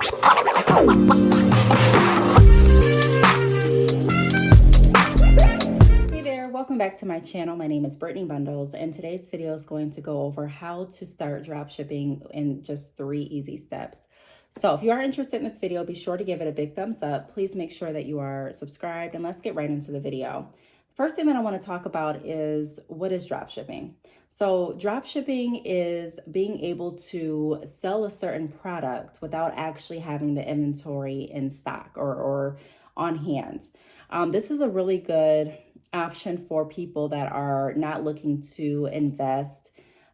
Hey there, welcome back to my channel. My name is Brittney Bundles, and today's video is going to go over how to start dropshipping in just 3 easy steps. So if you are interested in this video, be sure to give it a big thumbs up. Please make sure that you are subscribed, and let's get right into the video. First thing that I want to talk about is, what is dropshipping? So dropshipping is being able to sell a certain product without actually having the inventory in stock or on hand. This is a really good option for people that are not looking to invest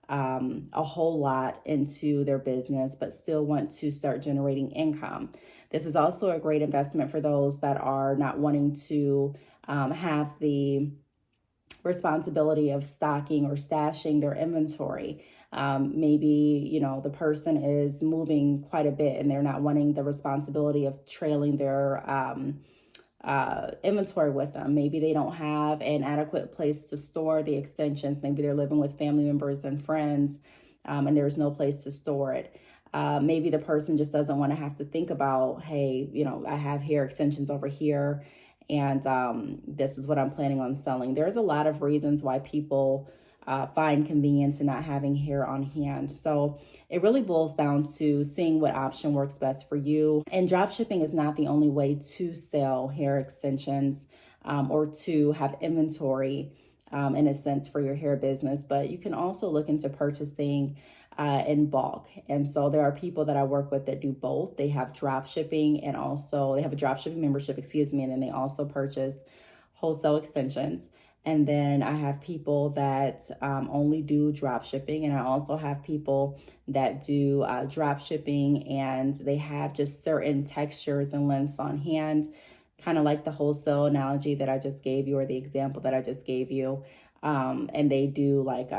a whole lot into their business, but still want to start generating income. This is also a great investment for those that are not wanting to have the responsibility of stocking or stashing their inventory. Maybe, the person is moving quite a bit and they're not wanting the responsibility of trailing their inventory with them. Maybe they don't have an adequate place to store the extensions. Maybe they're living with family members and friends, and there's no place to store it. Maybe the person just doesn't want to have to think about, hey, I have hair extensions over here, and this is what I'm planning on selling. There's a lot of reasons why people find convenience in not having hair on hand. So it really boils down to seeing what option works best for you. And dropshipping is not the only way to sell hair extensions or to have inventory in a sense for your hair business, but you can also look into purchasing in bulk. And so there are people that I work with that do both. They have dropshipping and also they have a dropshipping membership, and then they also purchase wholesale extensions. And then I have people that only do drop shipping. And I also have people that do drop shipping and they have just certain textures and lengths on hand, kind of like the wholesale analogy that I just gave you or the example that I just gave you. And they do like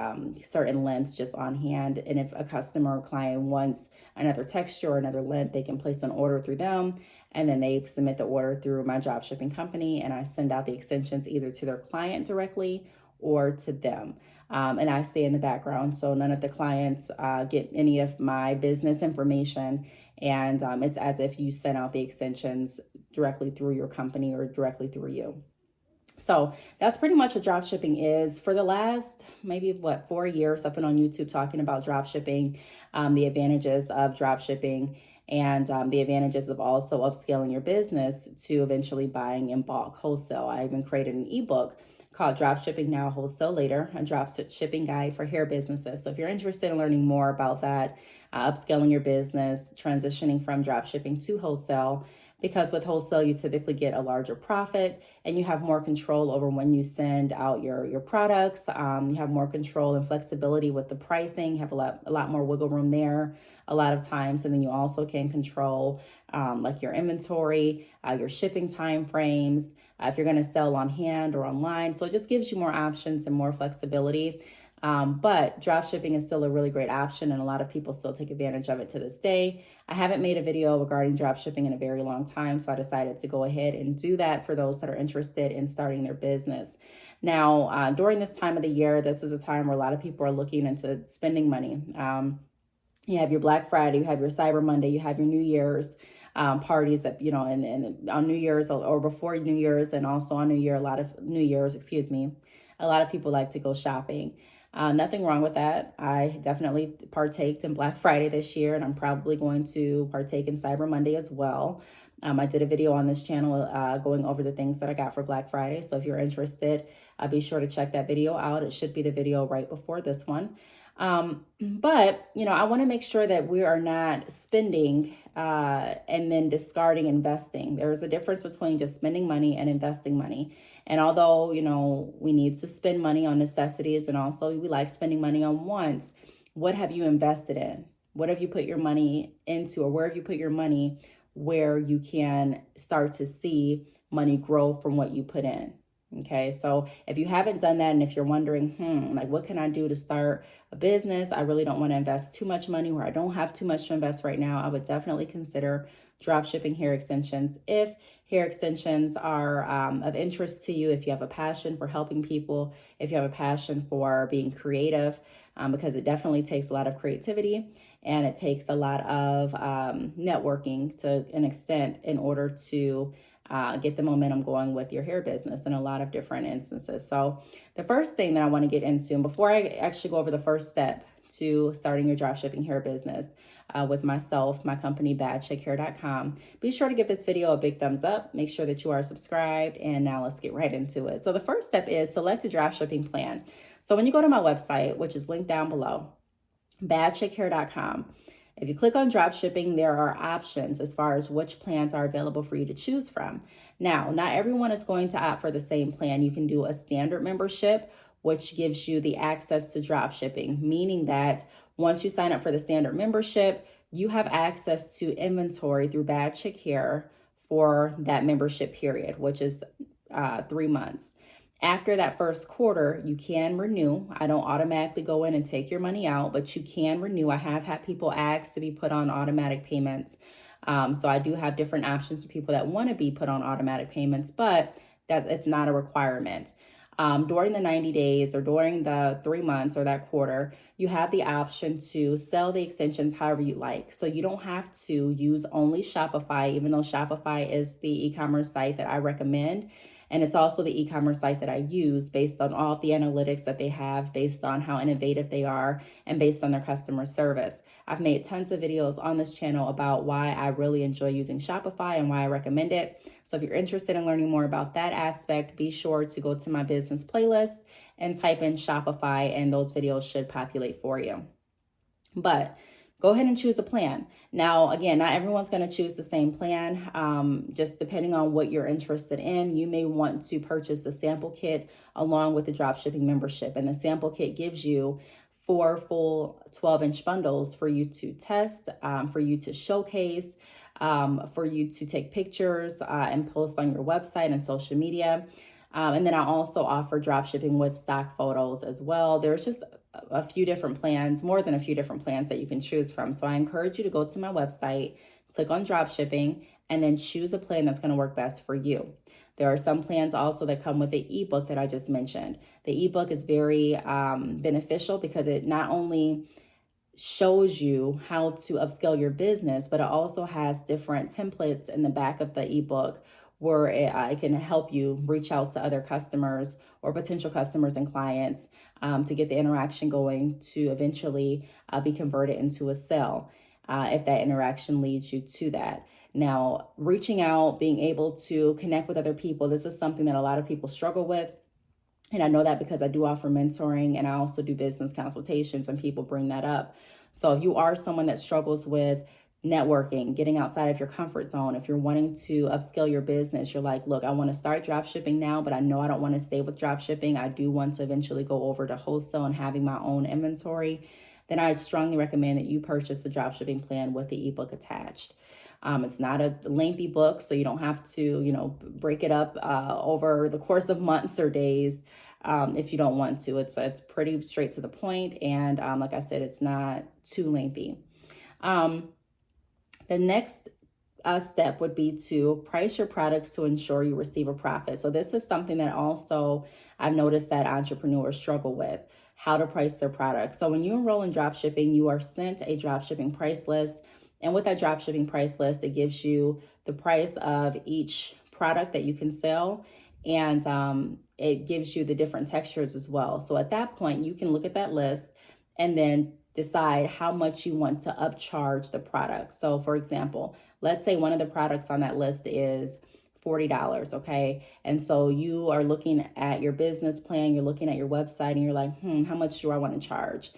certain lengths just on hand. And if a customer or client wants another texture or another length, they can place an order through them. And then they submit the order through my drop shipping company. And I send out the extensions either to their client directly or to them. And I stay in the background. So none of the clients get any of my business information. And it's as if you sent out the extensions directly through your company or directly through you. So that's pretty much what drop shipping is. For the last maybe 4 years, I've been on YouTube talking about drop shipping, the advantages of drop shipping, and the advantages of also upscaling your business to eventually buying in bulk wholesale. I even created an ebook called Drop Shipping Now, Wholesale Later, a drop shipping guide for hair businesses. So if you're interested in learning more about that, upscaling your business, transitioning from drop shipping to wholesale, because with wholesale, you typically get a larger profit and you have more control over when you send out your products. You have more control and flexibility with the pricing, you have a lot more wiggle room there a lot of times. And then you also can control like your inventory, your shipping time frames, if you're going to sell on hand or online. So it just gives you more options and more flexibility. But drop shipping is still a really great option, and a lot of people still take advantage of it to this day. I haven't made a video regarding drop shipping in a very long time, so I decided to go ahead and do that for those that are interested in starting their business. Now, during this time of the year, this is a time where a lot of people are looking into spending money. You have your Black Friday, you have your Cyber Monday, you have your New Year's parties that, and on New Year's or before New Year's, and also on a lot of people like to go shopping. Nothing wrong with that. I definitely partaked in Black Friday this year, and I'm probably going to partake in Cyber Monday as well. I did a video on this channel going over the things that I got for Black Friday. So if you're interested, be sure to check that video out. It should be the video right before this one. But, I want to make sure that we are not spending and then discarding investing. There's a difference between just spending money and investing money. And although, we need to spend money on necessities, and also we like spending money on wants, what have you invested in? What have you put your money into, or where have you put your money where you can start to see money grow from what you put in? Okay, so if you haven't done that, and if you're wondering, what can I do to start a business? I really don't want to invest too much money, or I don't have too much to invest right now. I would definitely consider drop shipping hair extensions. If hair extensions are of interest to you, if you have a passion for helping people, if you have a passion for being creative, because it definitely takes a lot of creativity. and it takes a lot of networking to an extent in order to get the momentum going with your hair business in a lot of different instances. So the first thing that I want to get into, and before I actually go over the first step to starting your dropshipping hair business with myself, my company, badchickhair.com, be sure to give this video a big thumbs up. Make sure that you are subscribed, and now let's get right into it. So the first step is select a dropshipping plan. So when you go to my website, which is linked down below, badchickhair.com, if you click on drop shipping, there are options as far as which plans are available for you to choose from. Now, not everyone is going to opt for the same plan. You can do a standard membership, which gives you the access to drop shipping, meaning that once you sign up for the standard membership, you have access to inventory through Bad Chick Hair for that membership period, which is 3 months. After that first quarter, you can renew. I don't automatically go in and take your money out, but you can renew. I have had people ask to be put on automatic payments. So I do have different options for people that want to be put on automatic payments, but that it's not a requirement. During the 90 days or during the 3 months or that quarter, you have the option to sell the extensions however you like. So you don't have to use only Shopify, even though Shopify is the e-commerce site that I recommend. And it's also the e-commerce site that I use based on all of the analytics that they have, based on how innovative they are, and based on their customer service. I've made tons of videos on this channel about why I really enjoy using Shopify and why I recommend it. So if you're interested in learning more about that aspect, be sure to go to my business playlist and type in Shopify, and those videos should populate for you. But go ahead and choose a plan. Now, again, not everyone's going to choose the same plan. Just depending on what you're interested in, you may want to purchase the sample kit along with the dropshipping membership. And the sample kit gives you 4 full 12-inch bundles for you to test, for you to showcase, for you to take pictures and post on your website and social media. And then I also offer dropshipping with stock photos as well. There's just a few different plans, more than a few different plans that you can choose from. So I encourage you to go to my website, click on dropshipping, and then choose a plan that's going to work best for you. There are some plans also that come with the ebook that I just mentioned. The ebook is very beneficial because it not only shows you how to upscale your business, but it also has different templates in the back of the ebook where it can help you reach out to other customers or potential customers and clients to get the interaction going to eventually be converted into a sale if that interaction leads you to that. Now, reaching out, being able to connect with other people, this is something that a lot of people struggle with. And I know that because I do offer mentoring and I also do business consultations, and people bring that up. So if you are someone that struggles with networking, getting outside of your comfort zone, if you're wanting to upscale your business, you're like, look, I want to start drop shipping now, but I know I don't want to stay with drop shipping. I do want to eventually go over to wholesale and having my own inventory. Then I strongly recommend that you purchase the drop shipping plan with the ebook attached. It's not a lengthy book, so you don't have to, break it up over the course of months or days if you don't want to. It's pretty straight to the point, and like I said, it's not too lengthy. The next step would be to price your products to ensure you receive a profit. So this is something that also I've noticed that entrepreneurs struggle with, how to price their products. So when you enroll in dropshipping, you are sent a dropshipping price list. And with that dropshipping price list, it gives you the price of each product that you can sell. And it gives you the different textures as well. So at that point, you can look at that list and then decide how much you want to upcharge the product. So for example, let's say one of the products on that list is $40, okay? And so you are looking at your business plan, you're looking at your website, and you're like, how much do I want to charge?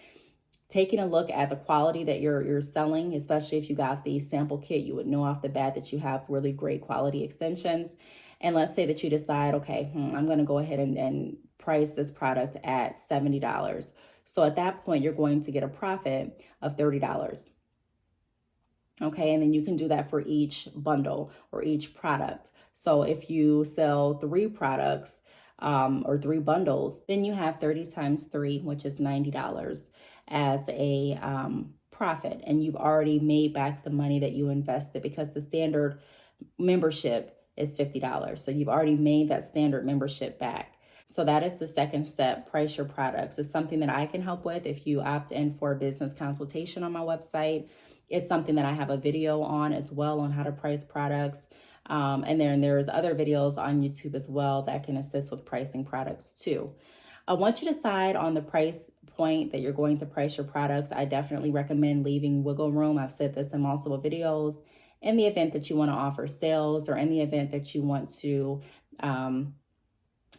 Taking a look at the quality that you're selling, especially if you got the sample kit, you would know off the bat that you have really great quality extensions. And let's say that you decide, okay, I'm going to go ahead and price this product at $70. So at that point, you're going to get a profit of $30. Okay, and then you can do that for each bundle or each product. So if you sell 3 products or 3 bundles, then you have 30 times 3, which is $90 as a profit. And you've already made back the money that you invested, because the standard membership is $50. So you've already made that standard membership back. So that is the second step, price your products. It's something that I can help with if you opt in for a business consultation on my website. It's something that I have a video on as well on how to price products. And then there's other videos on YouTube as well that can assist with pricing products too. Once you decide on the price point that you're going to price your products, I definitely recommend leaving wiggle room. I've said this in multiple videos. In the event that you want to offer sales, or in the event that you want to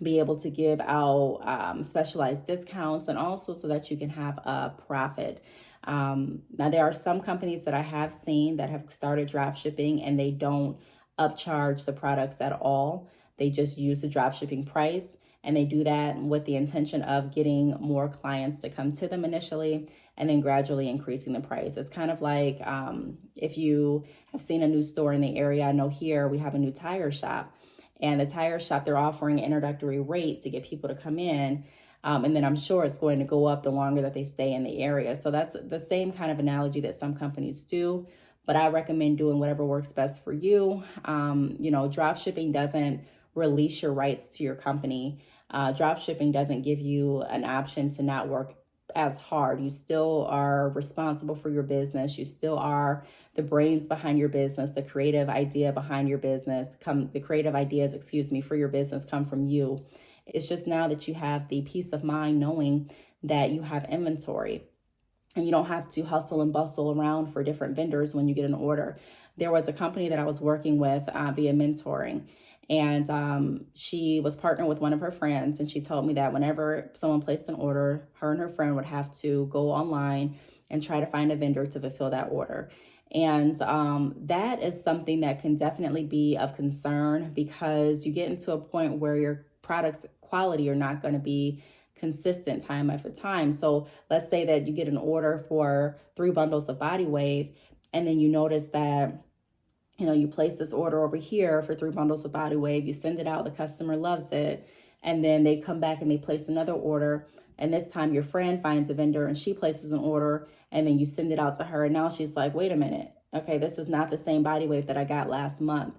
be able to give out specialized discounts, and also so that you can have a profit. Now, there are some companies that I have seen that have started drop shipping and they don't upcharge the products at all. They just use the drop shipping price, and they do that with the intention of getting more clients to come to them initially and then gradually increasing the price. It's kind of like if you have seen a new store in the area. I know here we have a new tire shop, and the tire shop, they're offering an introductory rate to get people to come in. And then I'm sure it's going to go up the longer that they stay in the area. So that's the same kind of analogy that some companies do, but I recommend doing whatever works best for you. Drop shipping doesn't release your rights to your company. Drop shipping doesn't give you an option to not work as hard. You still are responsible for your business. You still are the brains behind your business. The creative idea behind your business the creative ideas, for your business come from you. It's just now that you have the peace of mind knowing that you have inventory and you don't have to hustle and bustle around for different vendors when you get an order. There was a company that I was working with via mentoring, and she was partnered with one of her friends, and she told me that whenever someone placed an order, her and her friend would have to go online and try to find a vendor to fulfill that order. And that is something that can definitely be of concern, because you get into a point where your product's quality are not going to be consistent time after time. So let's say that you get an order for 3 bundles of Body Wave, and then you notice that you place this order over here for 3 bundles of Body Wave, you send it out, the customer loves it, and then they come back and they place another order, and this time your friend finds a vendor and she places an order, and then you send it out to her, and now she's like, wait a minute, okay, this is not the same Body Wave that I got last month.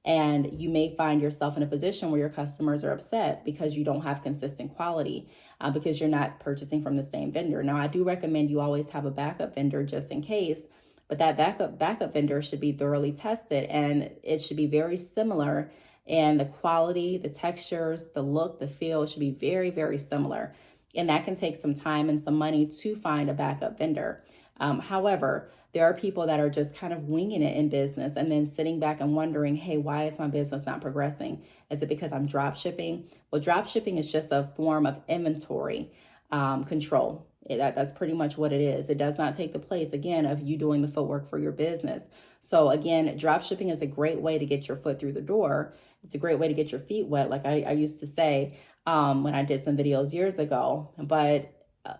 And you may find yourself in a position where your customers are upset because you don't have consistent quality, because you're not purchasing from the same vendor. Now, I do recommend you always have a backup vendor just in case, but that backup vendor should be thoroughly tested, and it should be very similar. And the quality, the textures, the look, the feel should be very, very similar. And that can take some time and some money to find a backup vendor. However, there are people that are just kind of winging it in business and then sitting back and wondering, hey, why is my business not progressing? Is it because I'm drop shipping? Well, drop shipping is just a form of inventory control. That's pretty much what it is. It does not take the place, again, of you doing the footwork for your business. So again, drop shipping is a great way to get your foot through the door. It's a great way to get your feet wet, like I used to say when I did some videos years ago. But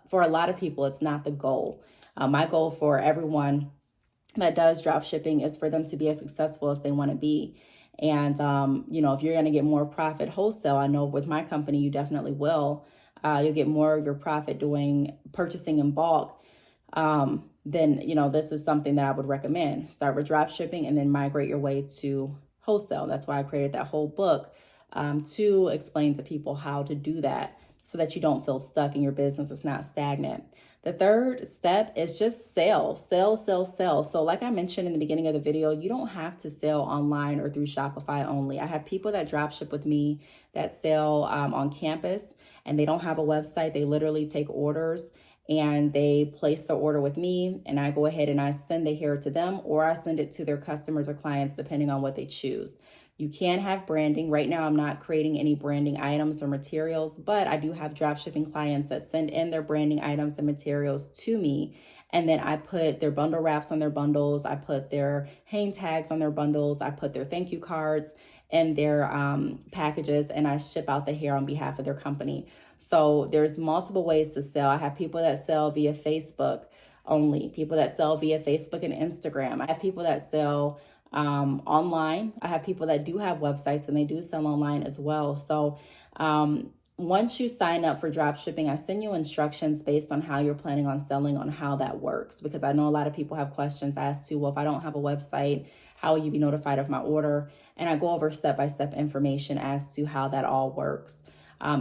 for a lot of people, it's not the goal. My goal for everyone that does drop shipping is for them to be as successful as they want to be. And, if you're going to get more profit wholesale, I know with my company, you definitely will. You'll get more of your profit doing purchasing in bulk. Then, this is something that I would recommend. Start with drop shipping and then migrate your way to wholesale. That's why I created that whole book to explain to people how to do that so that you don't feel stuck in your business. It's not stagnant. The third step is just sell. So like I mentioned in the beginning of the video, you don't have to sell online or through Shopify only. I have people that drop ship with me that sell on campus, and they don't have a website. They literally take orders and they place the order with me, and I go ahead and I send it here to them, or I send it to their customers or clients, depending on what they choose. You can have branding. Right now, I'm not creating any branding items or materials, but I do have drop shipping clients that send in their branding items and materials to me. And then I put their bundle wraps on their bundles. I put their hang tags on their bundles. I put their thank you cards and their packages, and I ship out the hair on behalf of their company. So there's multiple ways to sell. I have people that sell via Facebook only, people that sell via Facebook and Instagram. I have people that sell online. I have people that do have websites and they do sell online as well. So once you sign up for drop shipping, I send you instructions based on how you're planning on selling, on how that works, because I know a lot of people have questions as to, well, if I don't have a website, how will you be notified of my order? And I go over step-by-step information as to how that all works.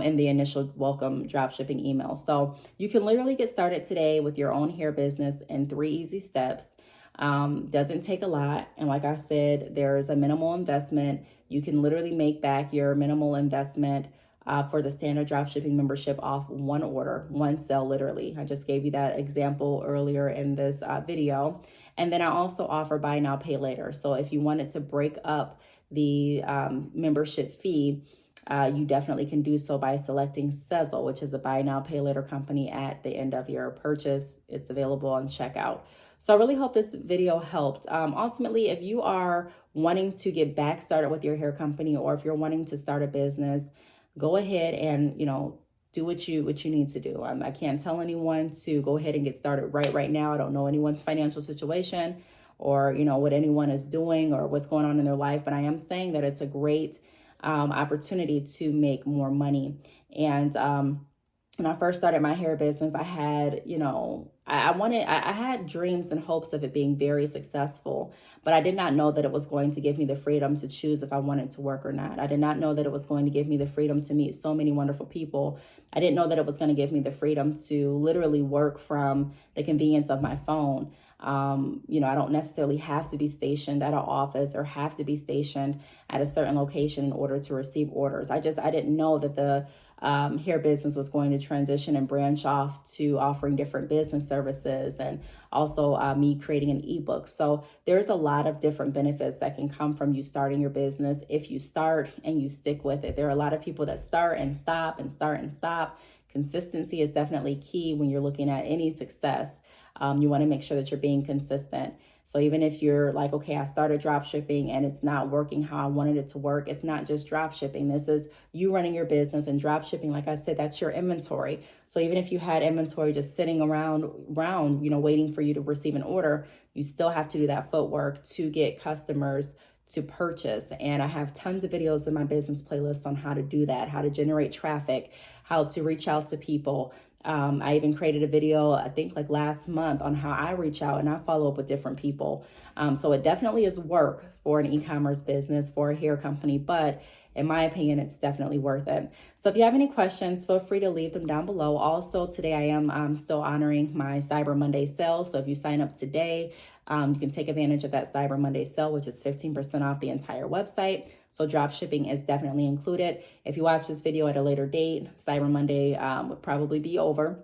in the initial welcome dropshipping email. So you can literally get started today with your own hair business in 3 easy steps. Doesn't take a lot. And like I said, there's a minimal investment. You can literally make back your minimal investment for the standard dropshipping membership off one order, one sale, literally. I just gave you that example earlier in this video. And then I also offer buy now, pay later. So if you wanted to break up the membership fee, you definitely can do so by selecting Sezzle, which is a buy now, pay later company at the end of your purchase. It's available on checkout. So I really hope this video helped. Ultimately, if you are wanting to get back started with your hair company, or if you're wanting to start a business, go ahead and, do what you need to do. I can't tell anyone to go ahead and get started right now. I don't know anyone's financial situation or, what anyone is doing or what's going on in their life, but I am saying that it's a great opportunity to make more money. And when I first started my hair business, I had, I had dreams and hopes of it being very successful, but I did not know that it was going to give me the freedom to choose if I wanted to work or not. I did not know that it was going to give me the freedom to meet so many wonderful people. I didn't know that it was going to give me the freedom to literally work from the convenience of my phone. I don't necessarily have to be stationed at an office or have to be stationed at a certain location in order to receive orders. I didn't know that the hair business was going to transition and branch off to offering different business services, and also me creating an ebook. So there's a lot of different benefits that can come from you starting your business if you start and you stick with it. There are a lot of people that start and stop and start and stop. Consistency is definitely key when you're looking at any success. You want to make sure that you're being consistent. So even if you're like, okay, I started drop shipping and it's not working how I wanted it to work, it's not just drop shipping. This is you running your business, and drop shipping, like I said, that's your inventory. So even if you had inventory just sitting around, waiting for you to receive an order, you still have to do that footwork to get customers to purchase. And I have tons of videos in my business playlist on how to do that, how to generate traffic, how to reach out to people. I even created a video, I think like last month, on how I reach out and I follow up with different people. So it definitely is work for an e-commerce business, for a hair company, but in my opinion, it's definitely worth it. So if you have any questions, feel free to leave them down below. Also, today I am still honoring my Cyber Monday sale. So if you sign up today, you can take advantage of that Cyber Monday sale, which is 15% off the entire website. So drop shipping is definitely included. If you watch this video at a later date, Cyber Monday would probably be over,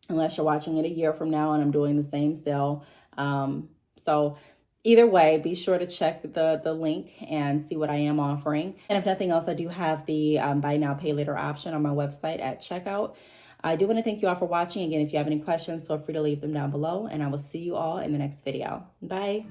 unless you're watching it a year from now and I'm doing the same sale. So either way, be sure to check the link and see what I am offering. And if nothing else, I do have the buy now, pay later option on my website at checkout. I do want to thank you all for watching. Again, if you have any questions, feel free to leave them down below, and I will see you all in the next video. Bye.